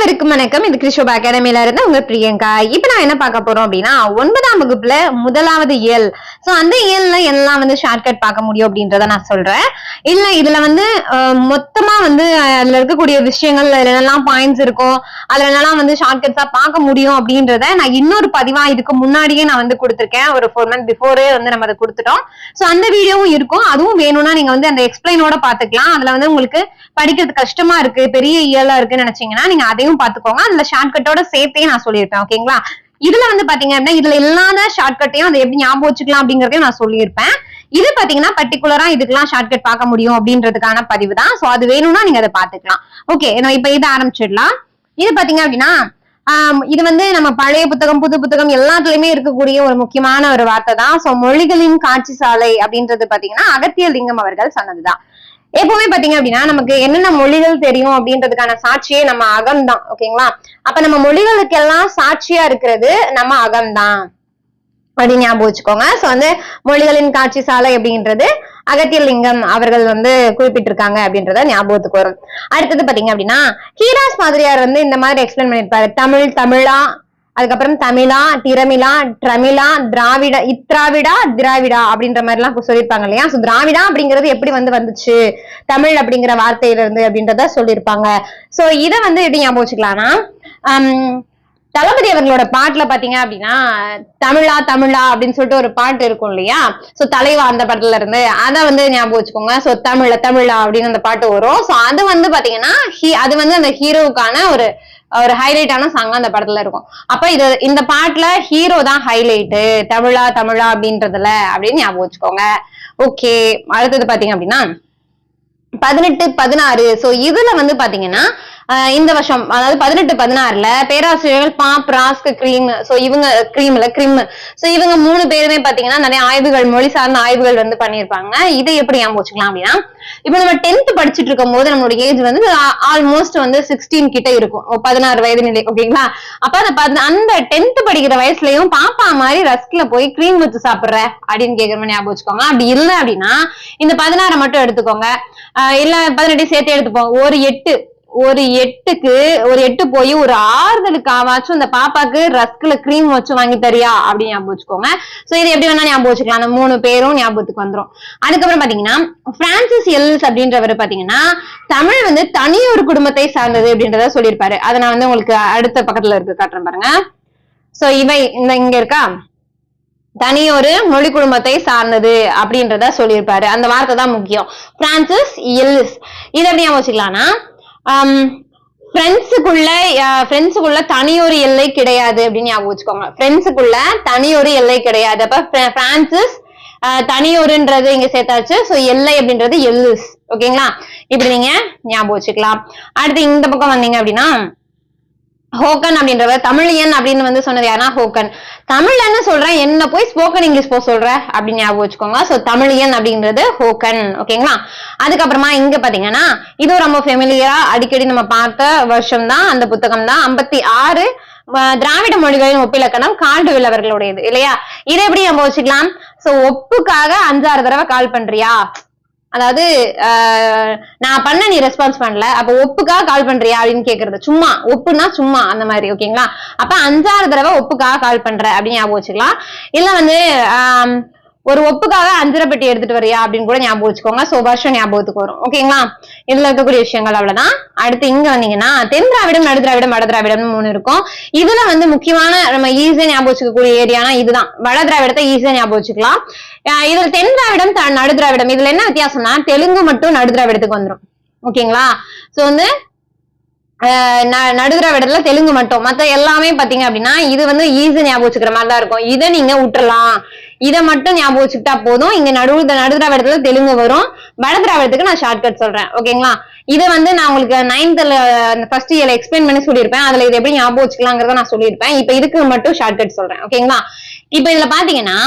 அனைவருக்கும் வணக்கம். இது கிறிஸ்டோபா அகாடமில இருந்து உங்க பிரியங்கா. இப்ப நான் என்ன பார்க்க போறோம் அப்படின்னா 9ஆம் வகுப்புல முதலாவது இயல். சோ அந்த இயல்ல எல்லாம் ஷார்ட்கட் பார்க்க முடியும் அப்படின்றத நான் சொல்றேன். இல்ல இதுல மொத்தமா அதுல இருக்கக்கூடிய விஷயங்கள், அதுல என்னெல்லாம் பாயிண்ட்ஸ் இருக்கும், அதுல என்னெல்லாம் ஷார்ட்கட்ஸா பார்க்க முடியும் அப்படின்றத நான் இன்னொரு பதிவா இதுக்கு முன்னாடியே நான் கொடுத்திருக்கேன். ஒரு 4 months பிஃபோரே நம்ம அதை கொடுத்துட்டோம். சோ அந்த வீடியோவும் இருக்கும். அதுவும் வேணும்னா நீங்க அந்த எக்ஸ்பிளைனோட பாத்துக்கலாம். அதுல உங்களுக்கு படிக்கிறது கஷ்டமா இருக்கு, பெரிய இயலா இருக்குன்னு நினைச்சீங்கன்னா நீங்க அதையும் பாத்துக்கோங்க. அதுல ஷார்ட்கட்டோட சேர்த்தே நான் சொல்லியிருப்பேன். ஓகேங்களா? இதுல பாத்தீங்க அப்படின்னா இதுல இல்லாத ஷார்ட்கட்டையும் அதை எப்படி ஞாபகம் வச்சுக்கலாம் அப்படிங்கறதையும் நான் சொல்லியிருப்பேன். இது பாத்தீங்கன்னா பர்டிகுலரா இதுக்கெல்லாம் ஷார்ட்கட் பார்க்க முடியும் அப்படின்றதுக்கான பதிவு தான். சோ அது வேணும்னா நீங்க அதை பாத்துக்கலாம். ஓகே, இப்ப இதை ஆரம்பிச்சிடலாம். இது பாத்தீங்க அப்படின்னா இது நம்ம பழைய புத்தகம், புது புத்தகம் எல்லாத்துலயுமே இருக்கக்கூடிய ஒரு முக்கியமான ஒரு வார்த்தை தான். சோ மொழிகளின் காட்சி சாலை அப்படின்றது பாத்தீங்கன்னா அகத்திய லிங்கம் அவர்கள் சொன்னதுதான். எப்பவுமே பாத்தீங்க அப்படின்னா நமக்கு என்னென்ன மொழிகள் தெரியும் அப்படின்றதுக்கான சாட்சியே நம்ம அகம்தான். ஓகேங்களா? அப்ப நம்ம மொழிகளுக்கெல்லாம் சாட்சியா இருக்கிறது நம்ம அகம்தான் அப்படின்னு ஞாபகம் வச்சுக்கோங்க. சோ மொழிகளின் காட்சி சாலை அப்படின்றது அகத்திய லிங்கம் அவர்கள் குறிப்பிட்டிருக்காங்க அப்படின்றத ஞாபகத்துக்கு வரும். அடுத்தது பாத்தீங்க அப்படின்னா ஹீராஸ் மாதிரியார் இந்த மாதிரி எக்ஸ்பிளைன் பண்ணிருப்பாரு. தமிழா, அதுக்கப்புறம் தமிழா, திரமிழா, ட்ரமிழா, திராவிட, இத்ராவிடா, திராவிடா அப்படின்ற மாதிரி எல்லாம் சொல்லியிருப்பாங்க இல்லையா? சோ திராவிடா அப்படிங்கிறது எப்படி வந்துச்சு தமிழ் அப்படிங்கிற வார்த்தையில இருந்து அப்படின்றத சொல்லியிருப்பாங்க. சோ இதை எப்படி ஞாபகம் வச்சுக்கலாம்னா தளபதி அவர்களோட பாட்டுல பாத்தீங்க அப்படின்னா தமிழா தமிழா அப்படின்னு சொல்லிட்டு ஒரு பாட்டு இருக்கும் இல்லையா? சோ தலைவா அந்த படத்துல இருந்து அதை ஞாபகம் வச்சுக்கோங்க. சோ தமிழா அப்படின்னு அந்த பாட்டு வரும். சோ அது பாத்தீங்கன்னா அது அந்த ஹீரோவுக்கான ஒரு ஹைலைட்டான சாங் அந்த படத்துல இருக்கும். அப்ப இந்த பாட்டுல ஹீரோ தான் ஹைலைட், தமிழா அப்படின்றதுல அப்படின்னு ஞாபகம் வச்சுக்கோங்க. ஓகே, அடுத்தது பாத்தீங்க அப்படின்னா 18, 16. சோ இதுல பாத்தீங்கன்னா இந்த வருஷம், அதாவது 18, 16ல பேராசிரியர்கள் பாப், ராஸ்க், கிரீம், சோ இவங்க கிரிம், சோ இவங்க 3 பேருமே பாத்தீங்கன்னா நிறைய ஆய்வுகள், மொழி சார்ந்த ஆய்வுகள் பண்ணியிருப்பாங்க. இதை எப்படி ஞாபகம் வச்சுக்கலாம் அப்படின்னா இப்ப நம்ம 10th படிச்சுட்டு இருக்கும் போது நம்மளோட ஏஜ் ஆல்மோஸ்ட் 16 கிட்ட இருக்கும், 16 வயது நிலை. ஓகேங்களா? அப்ப அந்த 10th படிக்கிற வயசுலயும் பாப்பா மாதிரி ரஸ்க்ல போய் கிரீம் வச்சு சாப்பிடுற அப்படின்னு கேக்குற மாதிரி ஞாபகம் வச்சுக்கோங்க. அப்படி இல்லை அப்படின்னா இந்த 16 மட்டும் எடுத்துக்கோங்க, இல்ல 18 சேர்த்து எடுத்துப்போம். ஒரு 8 போய் ஒரு 6 ஆவாச்சும் இந்த பாப்பாக்கு ரஸ்க்ல கிரீம் வச்சு வாங்கி தரியா அப்படின்னு ஞாபகம் வச்சுக்கோங்க. சோ இது எப்படி வேணா ஞாபகம் வச்சுக்கலாம். அந்த 3 பேரும் ஞாபகத்துக்கு வந்துரும். அதுக்கப்புறம் பாத்தீங்கன்னா பிரான்சிஸ் எல்லிஸ் அப்படின்றவர் பாத்தீங்கன்னா தமிழ் தனியொரு குடும்பத்தை சார்ந்தது அப்படின்றத சொல்லியிருப்பாரு. அதை நான் உங்களுக்கு அடுத்த பக்கத்துல இருக்கு காட்டுறேன் பாருங்க. சோ இங்க இருக்கா, தனியொரு மொழி குடும்பத்தை சார்ந்தது அப்படின்றத சொல்லியிருப்பாரு. அந்த வார்த்தை தான் முக்கியம், பிரான்சிஸ் எல்லிஸ். இதை எப்படி ஞாபகம் வச்சுக்கலாம்னா ஃப்ரெண்ட்ஸுக்குள்ள தனியொரு எல்லை கிடையாது அப்படின்னு ஞாபகம் வச்சுக்கோங்க. ஃப்ரெண்ட்ஸுக்குள்ள தனியொரு எல்லை கிடையாது. அப்ப பிரான்சிஸ் தனியொருன்றது இங்க சேர்த்தாச்சு. சோ எல்லை அப்படின்றது எல்லிஸ். ஓகேங்களா? இப்படி நீங்க ஞாபகம் வச்சுக்கலாம். அடுத்து இந்த பக்கம் வந்தீங்க அப்படின்னா ஹோக்கன் அப்படின்றவர் தமிழியன் அப்படின்னு சொன்னது யாருன்னா ஹோக்கன். தமிழ்லன்னு சொல்றேன், என்ன போய் ஸ்போக்கன் இங்கிலீஷ் போ சொல்ற அப்படின்னு ஞாபகம் வச்சுக்கோங்க. சோ தமிழியன் அப்படின்றது ஹோக்கன். ஓகேங்களா? அதுக்கப்புறமா இங்க பாத்தீங்கன்னா இதுவும் ரொம்ப ஃபெமிலியரா அடிக்கடி நம்ம பார்த்த வருஷம் தான், அந்த புத்தகம் தான் 56 திராவிட மொழிகளின் ஒப்பிலக்கணம், கால்டுவெல் அவர்களுடையது இல்லையா? இதை எப்படி ஞாபகம் வச்சுக்கலாம்? சோ ஒப்புக்காக 5-6 தடவை கால் பண்றியா, அதாவது நான் பண்ண நீ ரெஸ்பான்ஸ் பண்ணல, அப்ப ஒப்புக்காக கால் பண்றியா அப்படின்னு கேக்குறது. சும்மா ஒப்புனா சும்மா அந்த மாதிரி. ஓகேங்களா? அப்ப 5-6 தடவை ஒப்புக்காக கால் பண்ற அப்படின்னு ஞாபகம் வச்சுக்கலாம். இல்ல ஒரு ஒப்புக்காக 5 பெட்டி எடுத்துட்டு வரியா அப்படின்னு கூட ஞாபகம் வச்சுக்கோங்க. சோ வருஷம் ஞாபகத்துக்கு வரும். ஓகேங்களா? இதுல இருக்கக்கூடிய விஷயங்கள் அவ்வளவுதான். அடுத்து இங்க வந்தீங்கன்னா தென் திராவிடம், நடு திராவிடம், வட திராவிடம் 3 இருக்கும். இதுல முக்கியமான நம்ம ஈஸியா ஞாபகம் வச்சுக்கக்கூடிய ஏரியானா இதுதான். வட திராவிடத்தை ஈஸியா ஞாபகம் வச்சுக்கலாம். இதுல தென் திராவிடம், நடு திராவிடம், இதுல என்ன வித்தியாசம்னா தெலுங்கு மட்டும் நடு திராவிடத்துக்கு வந்துடும். ஓகேங்களா? சோ நடு திராவிடத்துல தெலுங்கு மட்டும், மத்த எல்லாமே பாத்தீங்க அப்படின்னா இது ஈஸி ஞாபகம் வச்சுக்கிற மாதிரி தான் இருக்கும். இதை நீங்க விட்டுறலாம், இதை மட்டும் ஞாபகம் வச்சுக்கிட்டா போதும். இங்க நடு திராவிடத்துல தெலுங்கு வரும், வட திராவிடத்துக்கு நான் ஷார்ட்கட் சொல்றேன். ஓகேங்களா? இதை நான் உங்களுக்கு 9th ஃபர்ஸ்ட் இயர்ல எக்ஸ்பிளைன் பண்ணி சொல்லியிருப்பேன். அதுல இதை எப்படி ஞாபகம் வச்சுக்கலாங்கிறத நான் சொல்லியிருப்பேன். இப்ப இதுக்கு மட்டும் ஷார்ட்கட் சொல்றேன். ஓகேங்களா? இப்ப இதுல பாத்தீங்கன்னா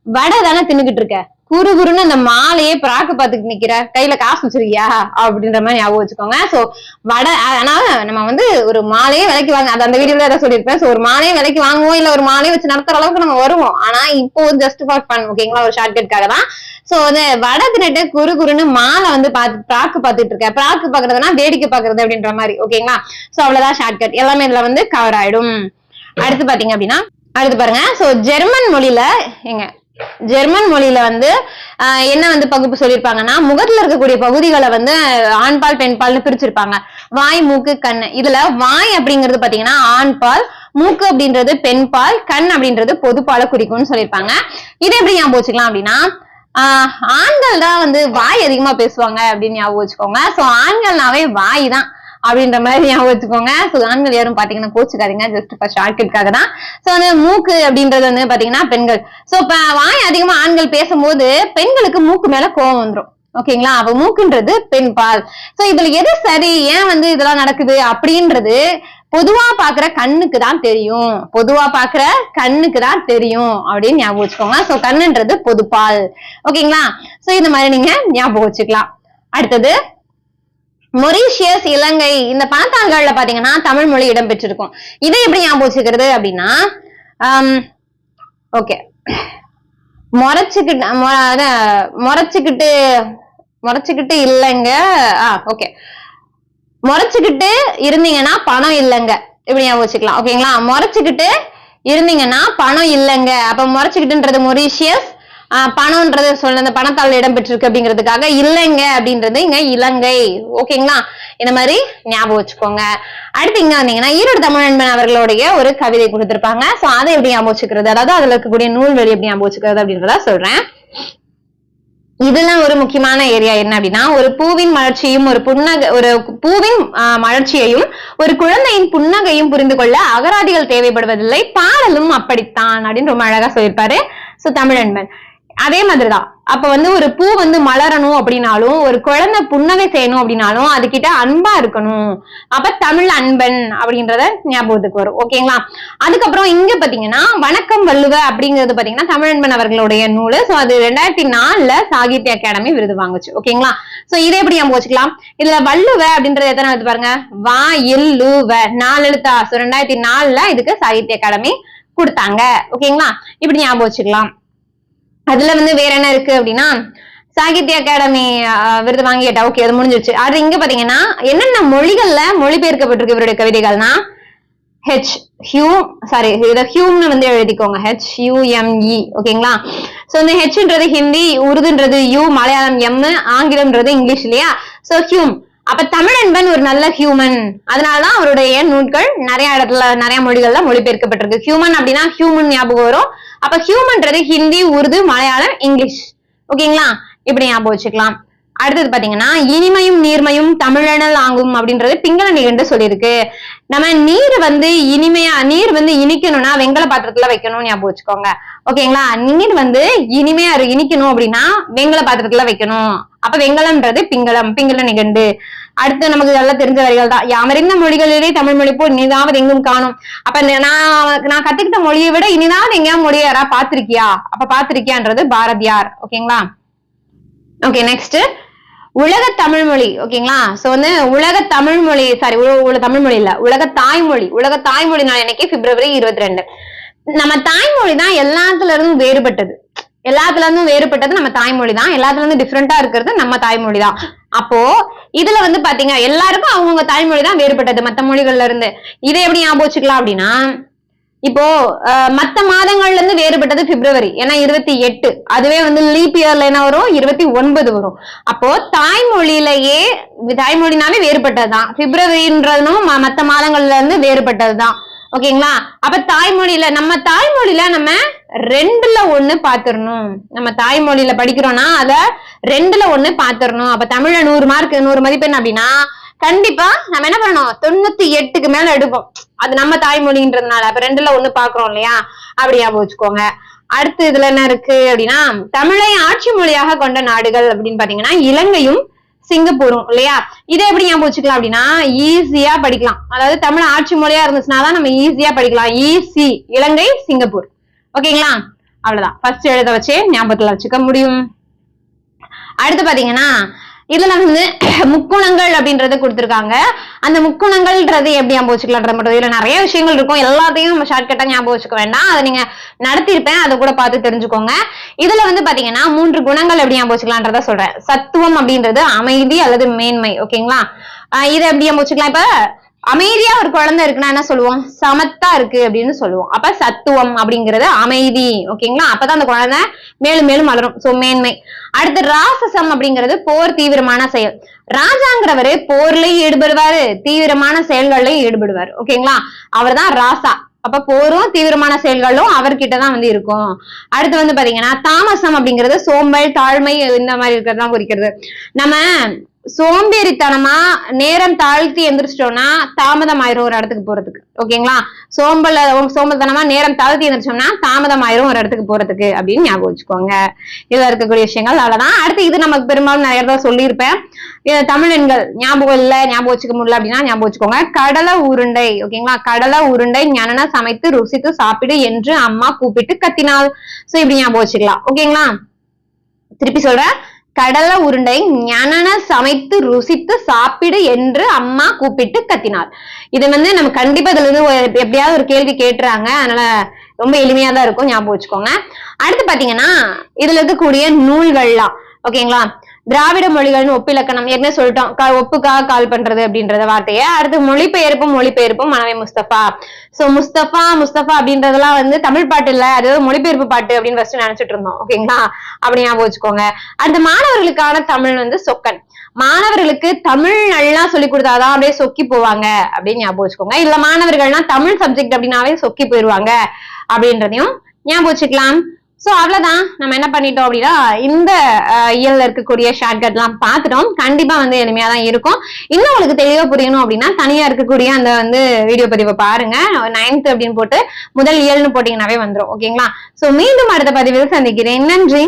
வடை தானே தின்னுகிட்டு இருக்க, குறுகுறுன்னு அந்த மாலையே பிராக்கு பாத்துட்டு நிக்கிற, கையில காசு வச்சிருக்கியா அப்படின்ற மாதிரி ஞாபகம் வச்சுக்கோங்க. சோ வடை, அதனால நம்ம வந்து ஒரு மாலையே விலைக்கு வாங்க, அது அந்த வீடியோல ஏதாவது சொல்லியிருப்பேன். சோ ஒரு மாலையே விலைக்கு வாங்குவோம், இல்ல ஒரு மாலையை வச்சு நடத்துற அளவுக்கு நம்ம வருவோம். ஆனா இப்போ ஜஸ்ட் ஃபார் ஃபன், ஓகேங்களா, ஒரு ஷார்ட்கட்காக தான். சோ அந்த வடை தின்னுட்டு குறுகுறுன்னு மாலை வந்து பிராக்கு பாத்துட்டு இருக்க, பிராக்கு பாக்குறதுனா வேடிக்கை பாக்குறது அப்படின்ற மாதிரி, ஓகேங்களா. சோ அவ்வளவுதான் ஷார்ட்கட், எல்லாமே இதுல வந்து கவர் ஆயிடும். அடுத்து பாத்தீங்க அப்படின்னா, அடுத்து பாருங்க. சோ ஜெர்மன் மொழியில வந்து என்ன வந்து பகுப்பு சொல்லிருப்பாங்கன்னா, முகத்துல இருக்கக்கூடிய பகுதிகளை வந்து ஆண்பால் பெண்பால்னு பிரிச்சிருப்பாங்க. வாய், மூக்கு, கண். இதுல வாய் அப்படிங்கிறது பாத்தீங்கன்னா ஆண்பால், மூக்கு அப்படின்றது பெண்பால், கண் அப்படின்றது பொதுப்பாலை குறிக்கும்னு சொல்லியிருப்பாங்க. இதை எப்படி ஞாபகம் வச்சுக்கலாம் அப்படின்னா, ஆண்கள் தான் வந்து வாய் அதிகமா பேசுவாங்க அப்படின்னு ஞாபகம் வச்சுக்கோங்க. சோ ஆண்கள்னாவே வாய் தான் அப்படின்ற மாதிரி ஞாபகம் வச்சுக்கோங்க. சோ ஆண்கள் யாரும் பாத்தீங்கன்னா கோச்சுக்காதீங்க, ஜஸ்ட் ஃபார் ஷார்ட்கட்காக தான். சோ அந்த மூக்கு அப்படின்றது வந்து பாத்தீங்கன்னா பெண்கள். சோ இப்ப வாய் அதிகமா ஆண்கள் பேசும்போது பெண்களுக்கு மூக்கு மேல கோவம் வந்துரும், ஓகேங்களா. அப்ப மூக்குன்றது பெண் பால். சோ இதுல எது சரி, ஏன் வந்து இதெல்லாம் நடக்குது அப்படின்றது பொதுவா பாக்குற கண்ணுக்கு தான் தெரியும், அப்படின்னு ஞாபகம் வச்சுக்கோங்க. சோ கண்ணுன்றது பொதுப்பால், ஓகேங்களா. சோ இந்த மாதிரி நீங்க ஞாபகம் வச்சுக்கலாம். அடுத்தது மொரீஷியஸ், இலங்கை. இந்த பணத்தாள்கள்ல பாத்தீங்கன்னா தமிழ் மொழி இடம்பெற்றிருக்கும். இதை எப்படி ஞாபகம் வச்சுக்கிறது அப்படின்னா, ஓகே, முறைச்சுக்கிட்டு இல்லைங்க, ஓகே, முறைச்சுக்கிட்டு இருந்தீங்கன்னா பணம் இல்லைங்க, இப்படி ஞாபகம் வச்சுக்கலாம், ஓகேங்களா. முறைச்சுக்கிட்டு இருந்தீங்கன்னா பணம் இல்லைங்க. அப்ப முறைச்சுக்கிட்டுன்றது மொரீஷியஸ், பணம்ன்றது சொல்ல அந்த பணத்தாள் இடம்பெற்றிருக்கு அப்படிங்கிறதுக்காக, இல்லைங்க அப்படின்றது இங்க இலங்கை, ஓகேங்களா. இந்த மாதிரி ஞாபகம் வச்சுக்கோங்க. அடுத்து இங்க வந்தீங்கன்னா ஈரோடு தமிழன்பன் அவர்களுடைய ஒரு கவிதை கொடுத்திருப்பாங்க. சோ அதை எப்படி ஞாபகம் வச்சுக்கிறது, அதாவது அதுல இருக்கக்கூடிய நூல்வெளி எப்படி ஞாபகம் வச்சுக்கிறது அப்படின்றத சொல்றேன். இதெல்லாம் ஒரு முக்கியமான ஏரியா என்ன அப்படின்னா, ஒரு பூவின் மலர்ச்சியும் ஒரு பூவின் மலர்ச்சியையும் ஒரு குழந்தையின் புன்னகையும் புரிந்து கொள்ள அகராதிகள் தேவைப்படுவதில்லை, பாடலும் அப்படித்தான் அப்படின்னு ரொம்ப அழகா சொல்லியிருப்பாரு சோ தமிழன்பன். அதே மாதிரிதான் அப்ப வந்து ஒரு பூ வந்து மலரணும் அப்படின்னாலும், ஒரு குழந்தை புன்னகை செய்யணும் அப்படின்னாலும் அதுகிட்ட அன்பா இருக்கணும். அப்ப தமிழ் அன்பன் அப்படின்றத ஞாபகத்துக்கு வரும், ஓகேங்களா. அதுக்கப்புறம் இங்க பாத்தீங்கன்னா வணக்கம் வள்ளுவ அப்படிங்கிறது பாத்தீங்கன்னா தமிழன்பன் அவர்களுடைய நூலு. சோ அது 2004 சாகித்ய அகாடமி விருது வாங்குச்சு, ஓகேங்களா. சோ இதை எப்படி ஞாபகம் வச்சுக்கலாம், இதுல வள்ளுவ அப்படின்றது எத்தனை எழுத்து பாருங்க, வா இல் லு வ, 4 எழுத்தா. சோ 2004 இதுக்கு சாகித்ய அகாடமி கொடுத்தாங்க, ஓகேங்களா. இப்படி ஞாபகம் வச்சுக்கலாம். அதுல வந்து வேற என்ன இருக்கு அப்படின்னா, சாகித்ய அகாடமி விருது வாங்கிட்டா, ஓகே, அது முடிஞ்சிருச்சு. அது இங்க பாத்தீங்கன்னா என்னென்ன மொழிகள்ல மொழிபெயர்க்கப்பட்டிருக்கு இவருடைய கவிதைகள்னா, ஹியூம்னு வந்து எழுதிக்கோங்க, HUME, ஓகேங்களா. சோ இந்த ஹெச்ன்றது ஹிந்தி, உருதுன்றது யூ, மலையாளம் எம், ஆங்கிலம்ன்றது இங்கிலீஷ் இல்லையா. So HUME. அப்ப தமிழன்பன் ஒரு நல்ல ஹியூமன், அதனாலதான் அவருடைய நூல்கள் நிறைய இடத்துல நிறைய மொழிகள்ல மொழிபெயர்க்கப்பட்டிருக்கு. ஹியூமன் அப்படின்னா ஹியூமன் ஞாபகம் வரும். அப்ப ஹியூமன்றது ஹிந்தி, உருது, மலையாளம், இங்கிலீஷ், ஓகேங்களா. இப்படி ஞாபகம் வச்சுக்கலாம். அடுத்தது பாத்தீங்கன்னா இனிமையும் நீர்மையும் தமிழனல் ஆகும் அப்படின்றது பிங்கள நிகண்டு சொல்லியிருக்கு. நம்ம நீர் வந்து நீர் வந்து இனிக்கணும்னா வெங்கல பாத்திரத்துல வைக்கணும்னு ஞாபகம் வச்சுக்கோங்க, ஓகேங்களா. நீர் வந்து இனிமையா இனிக்கணும் அப்படின்னா வெங்கல பாத்திரத்துல வைக்கணும். அப்ப வெங்கலம்ன்றது பிங்கள நிகண்டு. அடுத்து நமக்கு நல்லா தெரிஞ்ச வரிகள் தான், யாமறிந்த மொழிகளிலே தமிழ் மொழி போல் இனிதாவது எங்கும் காணும். அப்ப நான் கத்துக்கிட்ட மொழியை விட இனிதாவது எங்கேயாவது மொழியை யாராவது பாத்திருக்கியா, அப்ப பாத்திருக்கியான்றது பாரதியார், ஓகேங்களா. ஓகே, நெக்ஸ்ட் உலக தமிழ்மொழி, ஓகேங்களா. சோ வந்து உலக தமிழ்மொழி, தமிழ்மொழி இல்ல, உலக தாய்மொழி நாள் இன்னைக்கு பிப்ரவரி 22. நம்ம தாய்மொழி தான் எல்லாத்துல இருந்தும் வேறுபட்டது, நம்ம தாய்மொழி தான். எல்லாத்துல இருந்து டிஃப்ரெண்டா இருக்கிறது நம்ம தாய்மொழி தான். அப்போ இதுல வந்து பாத்தீங்க எல்லாருக்கும் அவங்கவுங்க தாய்மொழி தான் வேறுபட்டது மத்த மொழிகள்ல இருந்து. இதை எப்படி ஞாபகம் வச்சுக்கலாம் அப்படின்னா, இப்போ மத்த மாதங்கள்ல இருந்து வேறுபட்டது பிப்ரவரி, ஏன்னா 28. அதுவே வந்து லீப் இயர்ல என்ன வரும், 29 வரும். அப்போ தாய்மொழினாவே வேறுபட்டதுதான். பிப்ரவரின்றதும் மத்த மாதங்கள்ல இருந்து வேறுபட்டதுதான், ஓகேங்களா. அப்ப நம்ம தாய்மொழியில நம்ம 2ல 1 பாத்துறணும். நம்ம தாய்மொழியில படிக்கிறோம்னா அத 2ல 1 பாத்துறணும். அப்ப தமிழ்ல 100 மார்க் 100 மதிப்பெண் அப்படின்னா கண்டிப்பா நம்ம என்ன பண்ணணும், 98க்கு மேல எடுப்போம். அது நம்ம தாய்மொழின்றதுனால. அப்ப 2ல 1 பாக்குறோம் இல்லையா, அப்படி ஞாபகம் வச்சுக்கோங்க. அடுத்து இதுல என்ன இருக்கு அப்படின்னா, தமிழை ஆட்சி மொழியாக கொண்ட நாடுகள் அப்படின்னு பாத்தீங்கன்னா இலங்கையும் சிங்கப்பூரும் இல்லையா. இதை எப்படி ஞாபகம் வச்சுக்கலாம் அப்படின்னா, ஈஸியா படிக்கலாம். அதாவது தமிழ் ஆட்சி மொழியா இருந்துச்சுனாதான் நம்ம ஈஸியா படிக்கலாம். இலங்கை, சிங்கப்பூர், ஓகேங்களா. அவ்வளவுதான், ஃபர்ஸ்ட் எழுத வச்சே ஞாபகத்துல வச்சுக்க முடியும். அடுத்து பாத்தீங்கன்னா இதுல வந்து முக்குணங்கள் அப்படின்றது கொடுத்திருக்காங்க. அந்த முக்குணங்கள்ன்றது எப்படி ஞாபகம் வச்சுக்கலாம்ன்றது மட்டும். இதுல நிறைய விஷயங்கள் இருக்கும், எல்லாத்தையும் நம்ம ஷார்ட்கட்டா ஞாபகம் வச்சுக்க வேண்டாம். அதை நீங்க நடத்திருப்பேன், அதை கூட பார்த்து தெரிஞ்சுக்கோங்க. இதுல வந்து பாத்தீங்கன்னா 3 குணங்கள் எப்படி ஞாபகம் வச்சுக்கலான்றத சொல்றேன். சத்துவம் அப்படின்றது அமைதி அல்லது மேன்மை. ஓகேங்களா, இதை எப்படி ஞாபகம் வச்சுக்கலாம்? இப்ப அமைதியா ஒரு குழந்தை இருக்குன்னா என்ன சொல்லுவோம்? சமத்தா இருக்கு அப்படின்னு சொல்லுவோம். அப்ப சத்துவம் அப்படிங்கிறது அமைதி. ஓகேங்களா, அப்பதான் அந்த குழந்தை மேலும் மேலும் வளரும். சோ மேன்மை. அடுத்து ராசசம் அப்படிங்கிறது போர் தீவிரமான செயல். ராஜாங்கிறவரு போர்லயும் ஈடுபடுவாரு, தீவிரமான செயல்கள்லயும் ஈடுபடுவாரு. ஓகேங்களா, அவர் தான் ராசா. அப்ப போரும் தீவிரமான செயல்களும் அவர்கிட்டதான் வந்து இருக்கும். அடுத்து வந்து பாத்தீங்கன்னா தாமசம் அப்படிங்கிறது சோம்பல், தாழ்மை, இந்த மாதிரி இருக்கிறதுதான் குறிக்கிறது. நம்ம சோம்பேறித்தனமா நேரம் தாழ்த்தி எந்திரிச்சிட்டோம்னா தாமதம் ஆயிரும் ஒரு இடத்துக்கு போறதுக்கு. ஓகேங்களா, சோம்பல்தனமா நேரம் தாழ்த்தி எந்திரிச்சோம்னா தாமதம் ஆயிரும் ஒரு இடத்துக்கு போறதுக்கு அப்படின்னு ஞாபகம் வச்சுக்கோங்க. இதுல இருக்கக்கூடிய விஷயங்கள் அவ்வளவுதான். அடுத்து இது நமக்கு பெரும்பாலும் நிறைய தடவை சொல்லியிருப்பேன். தமிழ் எண்கள் ஞாபகம் இல்ல, ஞாபகம் வச்சுக்க முடியல அப்படின்னா ஞாபகம் வச்சுக்கோங்க. கடலை உருண்டை. ஓகேங்களா, கடலை உருண்டை ஞானன சமைத்து ருசித்து சாப்பிடு என்று அம்மா கூப்பிட்டு கத்தினாள். சோ இப்படி ஞாபகம் வச்சுக்கலாம். ஓகேங்களா, திருப்பி சொல்றேன். கடலை உருண்டை ஞானன சமைத்து ருசித்து சாப்பிடு என்று அம்மா கூப்பிட்டு கத்தினாள். இது வந்து நம்ம கண்டிப்பா இதுல இருந்து எப்படியாவது ஒரு கேள்வி கேட்டுறாங்க, அதனால ரொம்ப எளிமையா தான் இருக்கும், ஞாபகம் வச்சுக்கோங்க. அடுத்து பாத்தீங்கன்னா இதுல இருக்கக்கூடிய நூல்கள்லாம். ஓகேங்களா, திராவிட மொழிகள்னு ஒப்பிலக்கணம் ஏற்கனவே சொல்லிட்டோம். ஒப்புக்காக கால் பண்றது அப்படின்றத வார்த்தையை. அடுத்து மொழிபெயர்ப்பும் மனவே முஸ்தபா. சோ முஸ்தபா அப்படின்றதெல்லாம் வந்து தமிழ் பாட்டு இல்ல, அது மொழிபெயர்ப்பு பாட்டு அப்படின்னு ஃபர்ஸ்ட் நினைச்சிட்டு இருந்தோம். ஓகேங்களா, அப்படி ஞாபகம் வச்சுக்கோங்க. அந்த மாணவர்களுக்கான தமிழ் வந்து சொக்கன். மாணவர்களுக்கு தமிழ் நல்லா சொல்லி கொடுத்தாதான் அப்படியே சொக்கி போவாங்க அப்படின்னு ஞாபகம் வச்சுக்கோங்க. இல்ல மாணவர்கள்னா தமிழ் சப்ஜெக்ட் அப்படின்னாவே சொக்கி போயிருவாங்க அப்படின்றதையும் ஞாபகம் வச்சுக்கலாம். சோ அவ்வளவுதான். நம்ம என்ன பண்ணிட்டோம் அப்படின்னா இந்த இயல்ல இருக்கக்கூடிய ஷார்ட்கட் எல்லாம் பார்த்துட்டோம். கண்டிப்பா வந்து எளிமையா தான் இருக்கும். இன்னும் உங்களுக்கு தெளிவா புரியணும் அப்படின்னா தனியா இருக்கக்கூடிய அந்த வந்து வீடியோ பதிவை பாருங்க. 9th அப்படின்னு போட்டு முதல் இயல்னு போட்டீங்கன்னாவே வந்துடும். ஓகேங்களா, சோ மீண்டும் அடுத்த பதிவில் சந்திக்கிறேன். நன்றி.